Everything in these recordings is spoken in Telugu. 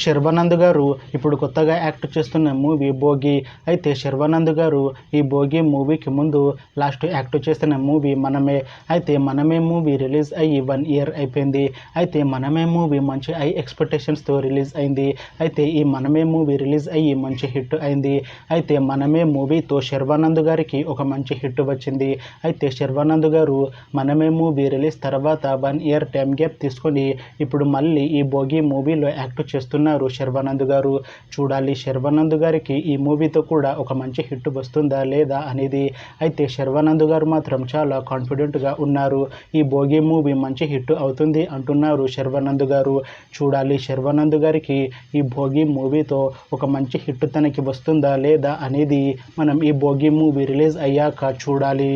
శర్వానంద్ గారు ఇప్పుడు కొత్తగా యాక్ట్ చేస్తున్న మూవీ భోగి. అయితే శర్వానంద్ గారు ఈ భోగి మూవీకి ముందు లాస్ట్ యాక్ట్ చేసిన మూవీ మనమే. అయితే మనమే మూవీ రిలీజ్ అయ్యి 1 year అయిపోయింది. అయితే మనమే మూవీ మంచి హై ఎక్స్పెక్టేషన్స్తో రిలీజ్ అయింది. అయితే ఈ మనమే మూవీ రిలీజ్ అయ్యి మంచి హిట్ అయింది. అయితే మనమే మూవీతో శర్వానంద్ గారికి ఒక మంచి హిట్ వచ్చింది. అయితే శర్వానంద్ గారు మనమే మూవీ రిలీజ్ తర్వాత 1 year టైం గ్యాప్ తీసుకొని ఇప్పుడు మళ్ళీ ఈ భోగి మూవీలో యాక్ట్ చేస్తున్నారు శర్వానంద్ గారు. చూడాలి శర్వానంద్ గారికి ఈ మూవీతో కూడా ఒక మంచి హిట్ వస్తుందా లేదా అనేది. అయితే శర్వానంద్ గారు మాత్రం చాలా కాన్ఫిడెంట్గా ఉన్నారు. ఈ భోగి మూవీ మంచి హిట్ అవుతుంది అంటున్నారు శర్వానంద్ గారు. చూడాలి శర్వానంద్ గారికి ఈ భోగి మూవీతో ఒక మంచి హిట్ తనకి వస్తుందా లేదా అనేది మనం ఈ భోగి మూవీ రిలీజ్ అయ్యాక చూడాలి.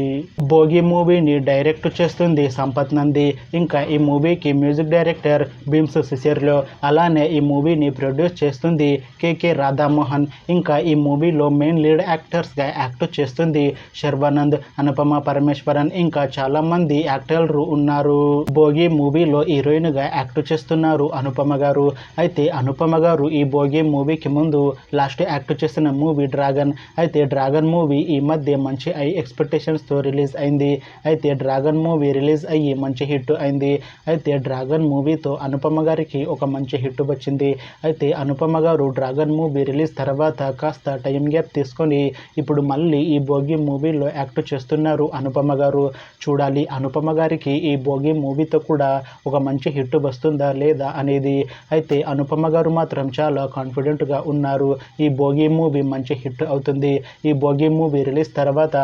భోగి మూవీని డైరెక్ట్ చేస్తుంది సంపత్ నంది. ఇంకా ఈ మూవీకి మ్యూజిక్ డైరెక్టర్ భీమ్స్ సిసిర్లో. అలానే ఈ మూవీని ప్రొడ్యూస్ చేస్తుంది కేకే రాధామోహన్. ఇంకా ఈ మూవీలో మెయిన్ లీడ్ యాక్టర్స్గా యాక్ట్ చేస్తుంది శర్వానంద్, అనుపమ పరమేశ్వరన్, ఇంకా చాలా మంది యాక్టర్లు ఉన్నారు. భోగి మూవీలో హీరోయిన్గా యాక్ట్ చేస్తున్నారు అనుపమ గారు. అయితే అనుపమ గారు ఈ భోగి మూవీకి ముందు లాస్ట్ యాక్ట్ చేసిన మూవీ డ్రాగన్. అయితే డ్రాగన్ మూవీ ఈ మధ్య మంచి హై ఎక్స్పెక్టేషన్స్తో రిలీజ్ అయింది. అయితే డ్రాగన్ మూవీ రిలీజ్ అయ్యి మంచి హిట్ అయింది. అయితే డ్రాగన్ మూవీతో అనుపమ గారికి ఒక మంచి హిట్ వచ్చింది. అయితే అనుపమ గారు డ్రాగన్ మూవీ రిలీజ్ తర్వాత కాస్త టైం గ్యాప్ తీసుకొని ఇప్పుడు మళ్ళీ ఈ భోగి మూవీలో యాక్ట్ చేస్తున్నారు అనుపమ గారు. చూడాలి అనుపమ గారికి ఈ భోగి మూవీతో కూడా ఒక మంచి హిట్ వస్తుందా లేదా అనేది. అయితే అనుపమ గారు మాత్రం చాలా కాన్ఫిడెంట్గా ఉన్నారు. ఈ భోగి మూవీ మంచి హిట్ అవుతుంది. ఈ భోగి మూవీ రిలీజ్ తర్వాత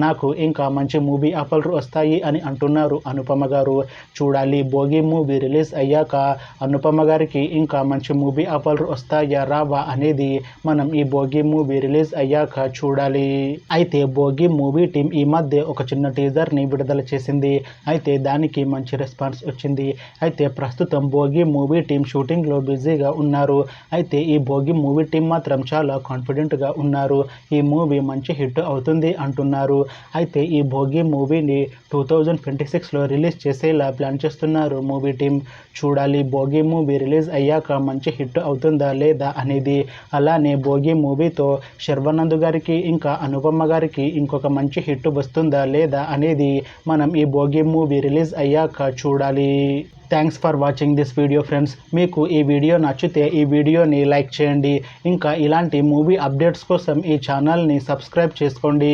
నాకు ఇంకా మంచి మూవీ ఆఫర్లు వస్తాయి అని అంటున్నారు అనుపమ గారు. చూడాలి భోగి మూవీ రిలీజ్ అయ్యాక అనుపమ గారికి ఇంకా మంచి మూవీ ఆఫర్లు వస్తాయా రావా అనేది మనం ఈ భోగి మూవీ రిలీజ్ అయ్యాక చూడాలి. అయితే భోగి మూవీ టీం ఈ మధ్య ఒక చిన్న టీజర్ని విడుదల చేసింది. అయితే దానికి మంచి రెస్పాన్స్ వచ్చింది. అయితే ప్రస్తుతం భోగి మూవీ టీం షూటింగ్లో బిజీగా ఉన్నారు. అయితే ఈ భోగి మూవీ టీం మాత్రం చాలా కాన్ఫిడెంట్గా ఉన్నారు. ఈ మూవీ మంచి హిట్ అవుతుంది అంటున్నారు. అయితే ఈ భోగి మూవీని 2026లో రిలీజ్ చేసేలా ప్లాన్ చేస్తున్నారు మూవీ టీం. చూడాలి భోగి మూవీ రిలీజ్ అయ్యాక మంచి హిట్ అవుతుందా లేదా అనేది. అలానే భోగి మూవీతో శర్వానంద్ గారికి ఇంకా అనుపమ గారికి ఇంకొక మంచి హిట్ వస్తుందా లేదా అనేది మనం ఈ భోగి మూవీ రిలీజ్ అయ్యాక చూడాలి. Thanks for watching this video friends. మీకు ఈ వీడియో నచ్చితే ఈ వీడియోని లైక్ చేయండి. ఇంకా ఇలాంటి మూవీ అప్డేట్స్ కోసం ఈ ఛానల్ని సబ్స్క్రైబ్ చేసుకోండి.